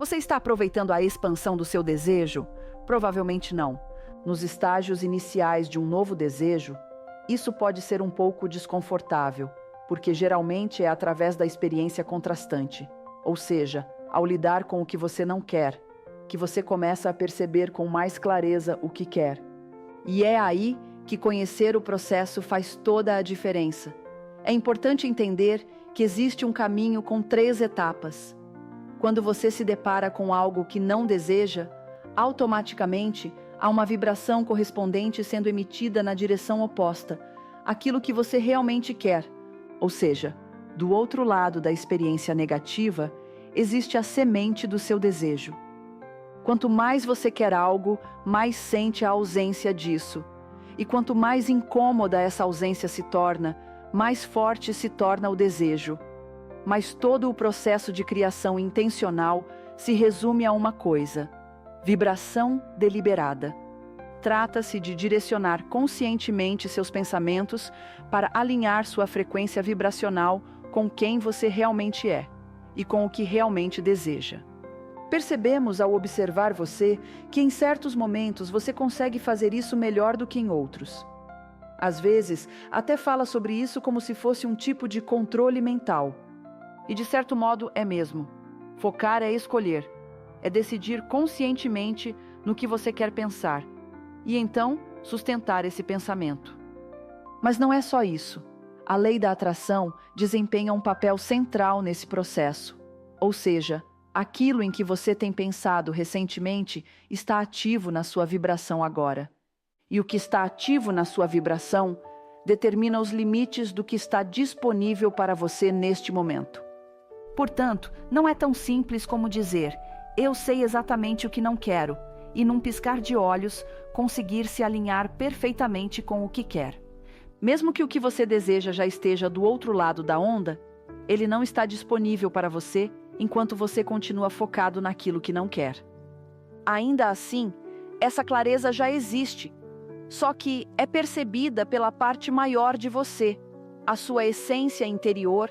Você está aproveitando a expansão do seu desejo? Provavelmente não. Nos estágios iniciais de um novo desejo, isso pode ser um pouco desconfortável, porque geralmente é através da experiência contrastante, ou seja, ao lidar com o que você não quer, que você começa a perceber com mais clareza o que quer. E é aí que conhecer o processo faz toda a diferença. É importante entender que existe um caminho com 3 etapas. Quando você se depara com algo que não deseja, automaticamente há uma vibração correspondente sendo emitida na direção oposta, aquilo que você realmente quer. Ou seja, do outro lado da experiência negativa, existe a semente do seu desejo. Quanto mais você quer algo, mais sente a ausência disso. E quanto mais incômoda essa ausência se torna, mais forte se torna o desejo. Mas todo o processo de criação intencional se resume a uma coisa: vibração deliberada. Trata-se de direcionar conscientemente seus pensamentos para alinhar sua frequência vibracional com quem você realmente é e com o que realmente deseja. Percebemos ao observar você que em certos momentos você consegue fazer isso melhor do que em outros. Às vezes, até fala sobre isso como se fosse um tipo de controle mental. E de certo modo é mesmo. Focar é escolher, é decidir conscientemente no que você quer pensar, e então sustentar esse pensamento. Mas não é só isso. A lei da atração desempenha um papel central nesse processo. Ou seja, aquilo em que você tem pensado recentemente está ativo na sua vibração agora. E o que está ativo na sua vibração determina os limites do que está disponível para você neste momento. Portanto, não é tão simples como dizer: eu sei exatamente o que não quero, e num piscar de olhos, conseguir se alinhar perfeitamente com o que quer. Mesmo que o que você deseja já esteja do outro lado da onda, ele não está disponível para você enquanto você continua focado naquilo que não quer. Ainda assim, essa clareza já existe, só que é percebida pela parte maior de você, a sua essência interior,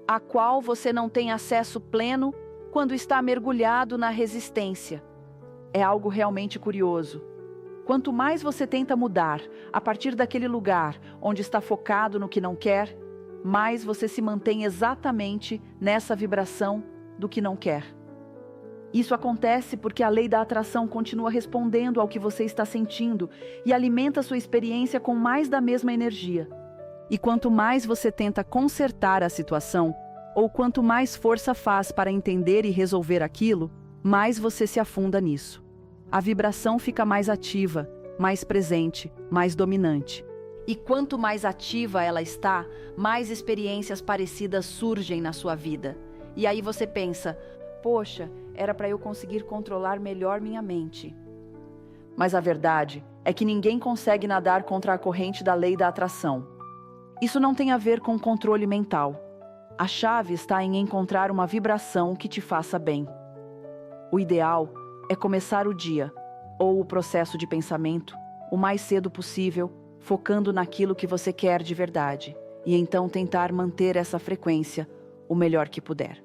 a qual você não tem acesso pleno quando está mergulhado na resistência. É algo realmente curioso. Quanto mais você tenta mudar a partir daquele lugar onde está focado no que não quer, mais você se mantém exatamente nessa vibração do que não quer. Isso acontece porque a lei da atração continua respondendo ao que você está sentindo e alimenta sua experiência com mais da mesma energia. E quanto mais você tenta consertar a situação, ou quanto mais força faz para entender e resolver aquilo, mais você se afunda nisso. A vibração fica mais ativa, mais presente, mais dominante. E quanto mais ativa ela está, mais experiências parecidas surgem na sua vida. E aí você pensa: poxa, era para eu conseguir controlar melhor minha mente. Mas a verdade é que ninguém consegue nadar contra a corrente da lei da atração. Isso não tem a ver com controle mental. A chave está em encontrar uma vibração que te faça bem. O ideal é começar o dia, ou o processo de pensamento, o mais cedo possível, focando naquilo que você quer de verdade, e então tentar manter essa frequência o melhor que puder,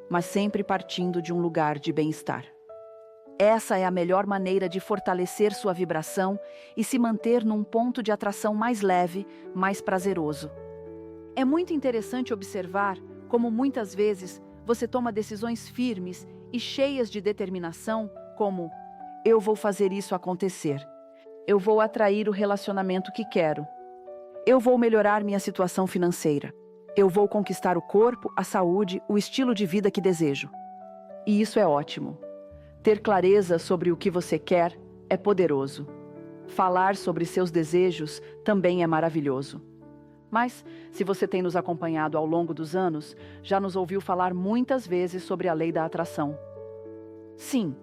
mas sempre partindo de um lugar de bem-estar. Essa é a melhor maneira de fortalecer sua vibração e se manter num ponto de atração mais leve, mais prazeroso. É muito interessante observar como muitas vezes você toma decisões firmes e cheias de determinação, como: eu vou fazer isso acontecer, eu vou atrair o relacionamento que quero, eu vou melhorar minha situação financeira, eu vou conquistar o corpo, a saúde, o estilo de vida que desejo. E isso é ótimo. Ter clareza sobre o que você quer é poderoso. Falar sobre seus desejos também é maravilhoso. Mas, se você tem nos acompanhado ao longo dos anos, já nos ouviu falar muitas vezes sobre a lei da atração. Sim,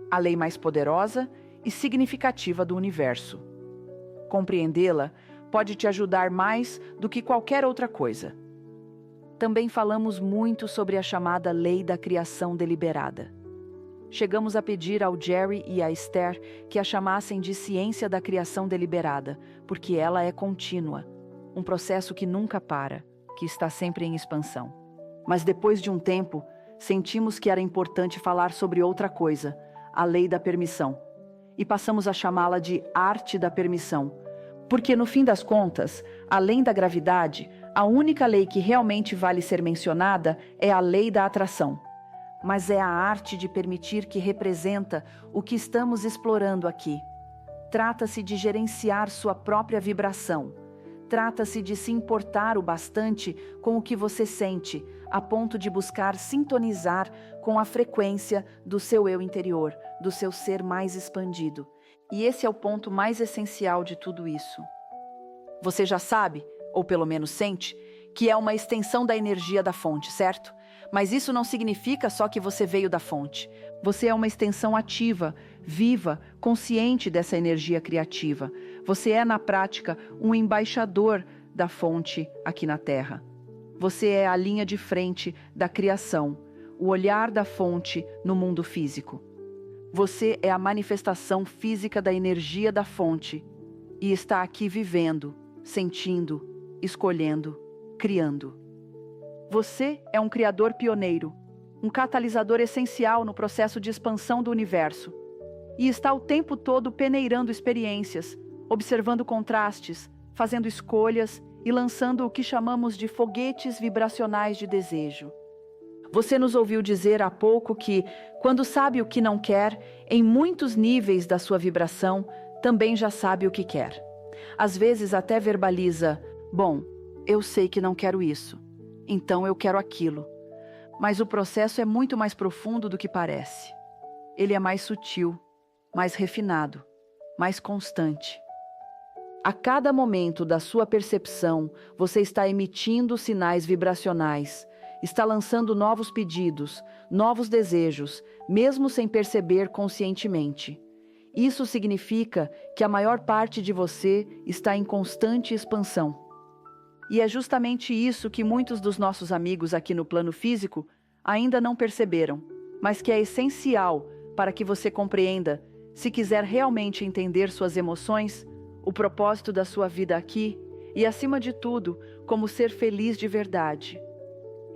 a lei mais poderosa e significativa do universo. Compreendê-la pode te ajudar mais do que qualquer outra coisa. Também falamos muito sobre a chamada lei da criação deliberada. Chegamos a pedir ao Jerry e à Esther que a chamassem de ciência da criação deliberada, porque ela é contínua, um processo que nunca para, que está sempre em expansão. Mas depois de um tempo, sentimos que era importante falar sobre outra coisa, a lei da permissão. E passamos a chamá-la de arte da permissão. Porque, no fim das contas, além da gravidade, a única lei que realmente vale ser mencionada é a lei da atração. Mas é a arte de permitir que representa o que estamos explorando aqui. Trata-se de gerenciar sua própria vibração. Trata-se de se importar o bastante com o que você sente, a ponto de buscar sintonizar com a frequência do seu eu interior, do seu ser mais expandido. E esse é o ponto mais essencial de tudo isso. Você já sabe, ou pelo menos sente, que é uma extensão da energia da fonte, certo? Mas isso não significa só que você veio da fonte. Você é uma extensão ativa, viva, consciente dessa energia criativa. Você é, na prática, um embaixador da fonte aqui na Terra. Você é a linha de frente da criação, o olhar da fonte no mundo físico. Você é a manifestação física da energia da fonte e está aqui vivendo, sentindo, escolhendo, criando. Você é um criador pioneiro, um catalisador essencial no processo de expansão do universo e está o tempo todo peneirando experiências, observando contrastes, fazendo escolhas e lançando o que chamamos de foguetes vibracionais de desejo. Você nos ouviu dizer há pouco que, quando sabe o que não quer, em muitos níveis da sua vibração, também já sabe o que quer. Às vezes até verbaliza: bom, eu sei que não quero isso, então eu quero aquilo. Mas o processo é muito mais profundo do que parece. Ele é mais sutil, mais refinado, mais constante. A cada momento da sua percepção, você está emitindo sinais vibracionais, está lançando novos pedidos, novos desejos, mesmo sem perceber conscientemente. Isso significa que a maior parte de você está em constante expansão. E é justamente isso que muitos dos nossos amigos aqui no plano físico ainda não perceberam, mas que é essencial para que você compreenda, se quiser realmente entender suas emoções, o propósito da sua vida aqui e, acima de tudo, como ser feliz de verdade.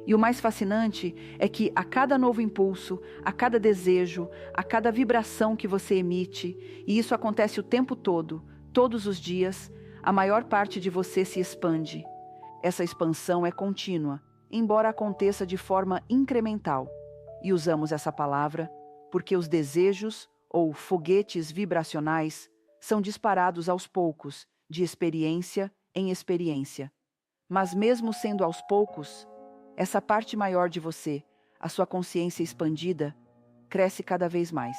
E o mais fascinante é que a cada novo impulso, a cada desejo, a cada vibração que você emite, e isso acontece o tempo todo, todos os dias, a maior parte de você se expande. Essa expansão é contínua, embora aconteça de forma incremental. E usamos essa palavra porque os desejos, ou foguetes vibracionais, são disparados aos poucos, de experiência em experiência. Mas mesmo sendo aos poucos, essa parte maior de você, a sua consciência expandida, cresce cada vez mais.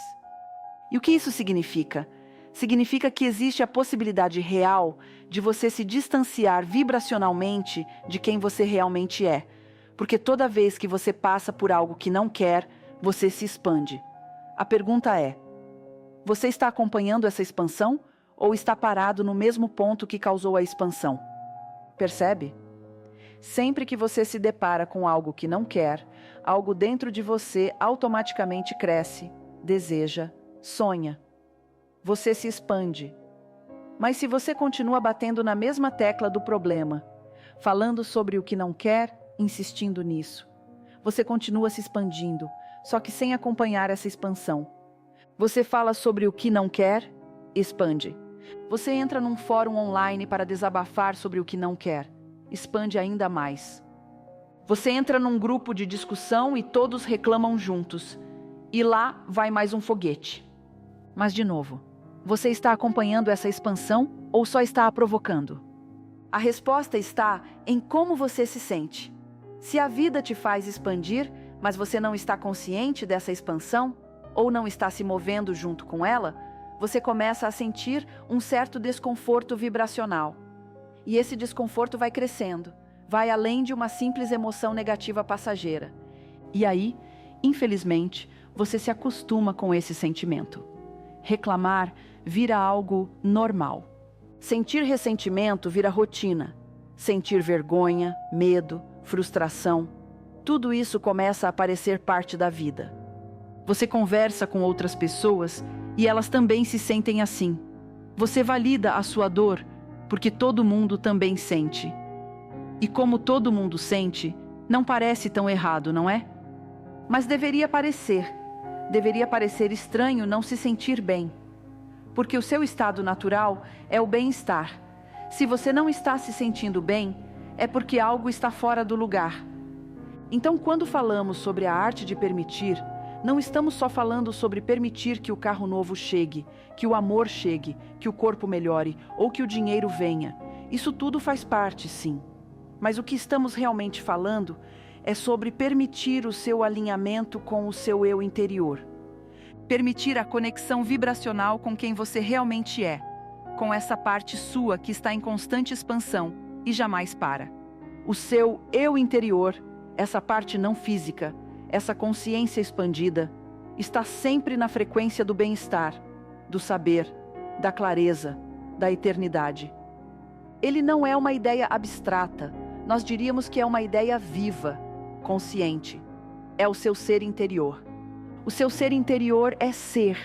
E o que isso significa? Significa que existe a possibilidade real de você se distanciar vibracionalmente de quem você realmente é, porque toda vez que você passa por algo que não quer, você se expande. A pergunta é: você está acompanhando essa expansão ou está parado no mesmo ponto que causou a expansão? Percebe? Sempre que você se depara com algo que não quer, algo dentro de você automaticamente cresce, deseja, sonha. Você se expande. Mas se você continua batendo na mesma tecla do problema, falando sobre o que não quer, insistindo nisso, você continua se expandindo, só que sem acompanhar essa expansão. Você fala sobre o que não quer, expande. Você entra num fórum online para desabafar sobre o que não quer, expande ainda mais. Você entra num grupo de discussão e todos reclamam juntos, e lá vai mais um foguete. Mas de novo, você está acompanhando essa expansão ou só está a provocando? A resposta está em como você se sente. Se a vida te faz expandir, mas você não está consciente dessa expansão, ou não está se movendo junto com ela, você começa a sentir um certo desconforto vibracional. E esse desconforto vai crescendo, vai além de uma simples emoção negativa passageira. E aí, infelizmente, você se acostuma com esse sentimento. Reclamar vira algo normal. Sentir ressentimento vira rotina. Sentir vergonha, medo, frustração, tudo isso começa a parecer parte da vida. Você conversa com outras pessoas e elas também se sentem assim. Você valida a sua dor porque todo mundo também sente. E como todo mundo sente, não parece tão errado, não é? Mas deveria parecer estranho não se sentir bem, porque o seu estado natural é o bem-estar. Se você não está se sentindo bem, é porque algo está fora do lugar. Então, quando falamos sobre a arte de permitir, não estamos só falando sobre permitir que o carro novo chegue, que o amor chegue, que o corpo melhore ou que o dinheiro venha. Isso tudo faz parte, sim. Mas o que estamos realmente falando é sobre permitir o seu alinhamento com o seu eu interior. Permitir a conexão vibracional com quem você realmente é, com essa parte sua que está em constante expansão e jamais para. O seu eu interior, essa parte não física, essa consciência expandida, está sempre na frequência do bem-estar, do saber, da clareza, da eternidade. Ele não é uma ideia abstrata, nós diríamos que é uma ideia viva, consciente. É o seu ser interior. O seu ser interior é ser.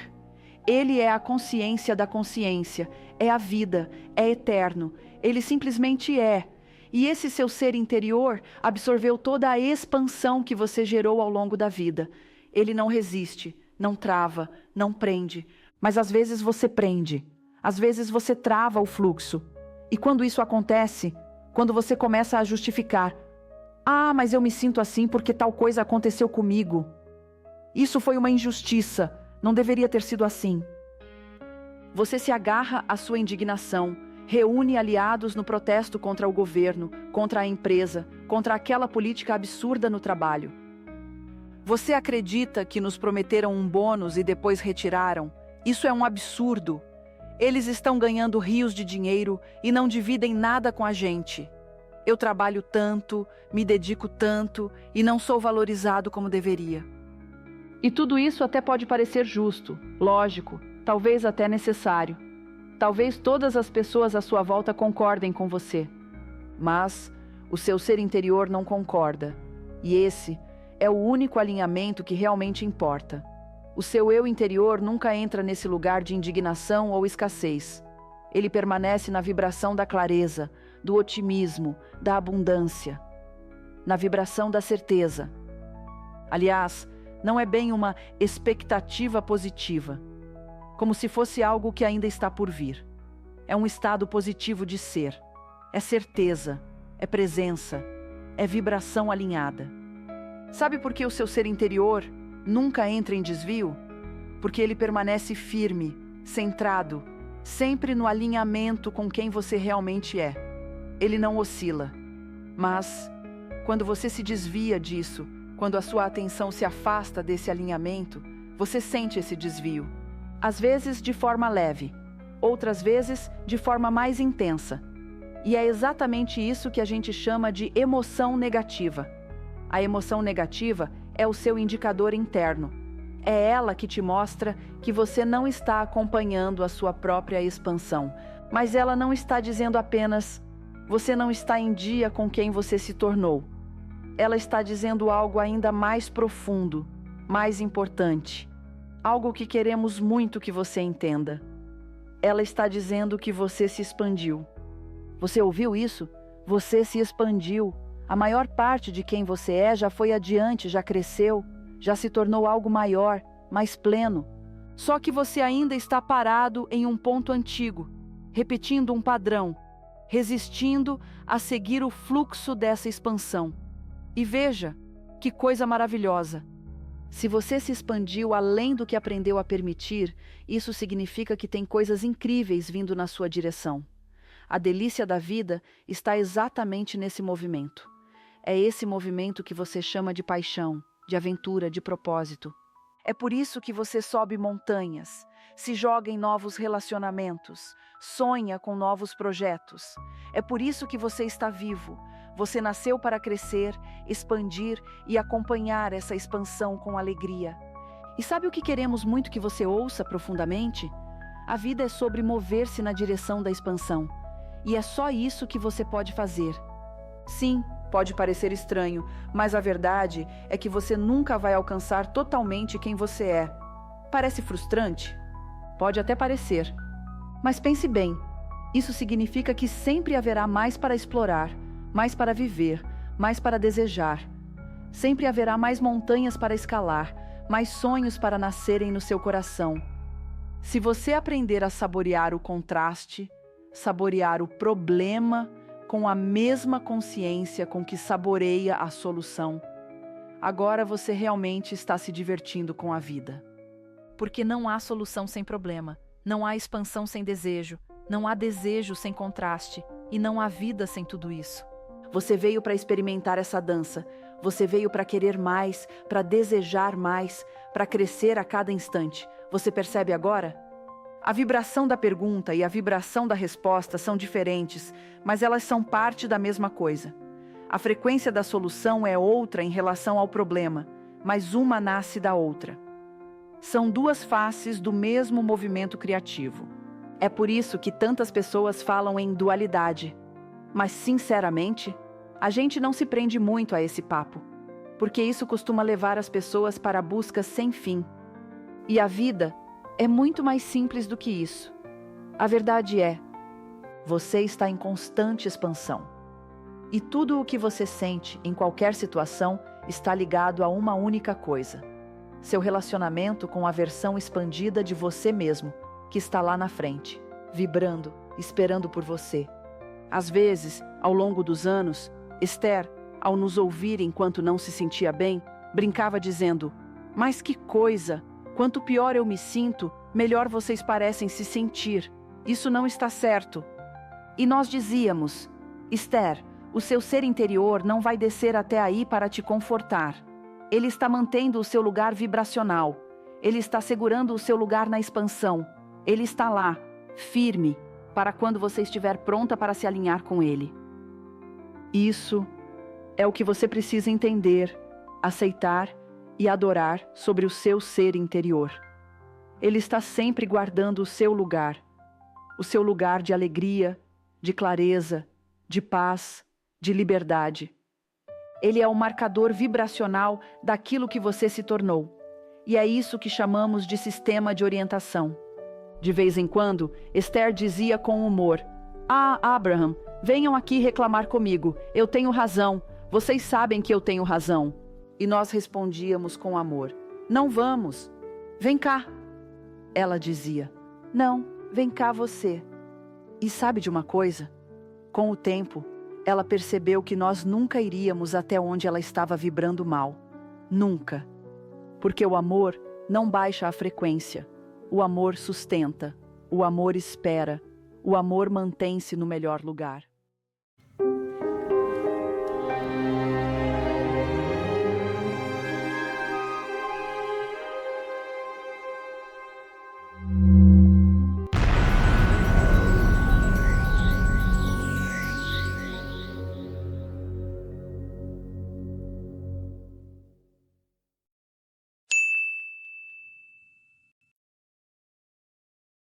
Ele é a consciência da consciência, é a vida, é eterno. Ele simplesmente é. E esse seu ser interior absorveu toda a expansão que você gerou ao longo da vida. Ele não resiste, não trava, não prende. Mas às vezes você prende. Às vezes você trava o fluxo. E quando isso acontece, quando você começa a justificar: ah, mas eu me sinto assim porque tal coisa aconteceu comigo. Isso foi uma injustiça, não deveria ter sido assim. Você se agarra à sua indignação, reúne aliados no protesto contra o governo, contra a empresa, contra aquela política absurda no trabalho. Você acredita que nos prometeram um bônus e depois retiraram? Isso é um absurdo. Eles estão ganhando rios de dinheiro e não dividem nada com a gente. Eu trabalho tanto, me dedico tanto e não sou valorizado como deveria. E tudo isso até pode parecer justo, lógico, talvez até necessário. Talvez todas as pessoas à sua volta concordem com você. Mas o seu ser interior não concorda. E esse é o único alinhamento que realmente importa. O seu eu interior nunca entra nesse lugar de indignação ou escassez. Ele permanece na vibração da clareza, do otimismo, da abundância, na vibração da certeza. Aliás, não é bem uma expectativa positiva, como se fosse algo que ainda está por vir. É um estado positivo de ser, é certeza, é presença, é vibração alinhada. Sabe por que o seu ser interior nunca entra em desvio? Porque ele permanece firme, centrado, sempre no alinhamento com quem você realmente é. Ele não oscila. Mas, quando você se desvia disso, quando a sua atenção se afasta desse alinhamento, você sente esse desvio. Às vezes de forma leve, outras vezes de forma mais intensa. E é exatamente isso que a gente chama de emoção negativa. A emoção negativa é o seu indicador interno. É ela que te mostra que você não está acompanhando a sua própria expansão. Mas ela não está dizendo apenas: você não está em dia com quem você se tornou. Ela está dizendo algo ainda mais profundo, mais importante. Algo que queremos muito que você entenda. Ela está dizendo que você se expandiu. Você ouviu isso? Você se expandiu. A maior parte de quem você é já foi adiante, já cresceu, já se tornou algo maior, mais pleno. Só que você ainda está parado em um ponto antigo, repetindo um padrão, resistindo a seguir o fluxo dessa expansão. E veja, que coisa maravilhosa! Se você se expandiu além do que aprendeu a permitir, isso significa que tem coisas incríveis vindo na sua direção. A delícia da vida está exatamente nesse movimento. É esse movimento que você chama de paixão, de aventura, de propósito. É por isso que você sobe montanhas, se joga em novos relacionamentos, sonha com novos projetos. É por isso que você está vivo. Você nasceu para crescer, expandir e acompanhar essa expansão com alegria. E sabe o que queremos muito que você ouça profundamente? A vida é sobre mover-se na direção da expansão. E é só isso que você pode fazer. Sim, pode parecer estranho, mas a verdade é que você nunca vai alcançar totalmente quem você é. Parece frustrante? Pode até parecer. Mas pense bem, isso significa que sempre haverá mais para explorar, mais para viver, mais para desejar. Sempre haverá mais montanhas para escalar, mais sonhos para nascerem no seu coração. Se você aprender a saborear o contraste, saborear o problema com a mesma consciência com que saboreia a solução, agora você realmente está se divertindo com a vida. Porque não há solução sem problema, não há expansão sem desejo, não há desejo sem contraste e não há vida sem tudo isso. Você veio para experimentar essa dança, você veio para querer mais, para desejar mais, para crescer a cada instante. Você percebe agora? A vibração da pergunta e a vibração da resposta são diferentes, mas elas são parte da mesma coisa. A frequência da solução é outra em relação ao problema, mas uma nasce da outra. São duas faces do mesmo movimento criativo. É por isso que tantas pessoas falam em dualidade. Mas, sinceramente, a gente não se prende muito a esse papo, porque isso costuma levar as pessoas para buscas sem fim. E a vida é muito mais simples do que isso. A verdade é, você está em constante expansão. E tudo o que você sente em qualquer situação está ligado a uma única coisa: seu relacionamento com a versão expandida de você mesmo, que está lá na frente, vibrando, esperando por você. Às vezes, ao longo dos anos, Esther, ao nos ouvir enquanto não se sentia bem, brincava dizendo: "Mas que coisa! Quanto pior eu me sinto, melhor vocês parecem se sentir. Isso não está certo." E nós dizíamos: "Esther, o seu ser interior não vai descer até aí para te confortar. Ele está mantendo o seu lugar vibracional. Ele está segurando o seu lugar na expansão. Ele está lá, firme, para quando você estiver pronta para se alinhar com ele." Isso é o que você precisa entender, aceitar e adorar sobre o seu ser interior. Ele está sempre guardando o seu lugar de alegria, de clareza, de paz, de liberdade. Ele é o marcador vibracional daquilo que você se tornou. E é isso que chamamos de sistema de orientação. De vez em quando, Esther dizia com humor: "Ah, Abraham, venham aqui reclamar comigo. Eu tenho razão. Vocês sabem que eu tenho razão." E nós respondíamos com amor: "Não vamos. Vem cá." Ela dizia: "Não, vem cá você." E sabe de uma coisa? Com o tempo, ela percebeu que nós nunca iríamos até onde ela estava vibrando mal. Nunca. Porque o amor não baixa a frequência. O amor sustenta. O amor espera. O amor mantém-se no melhor lugar.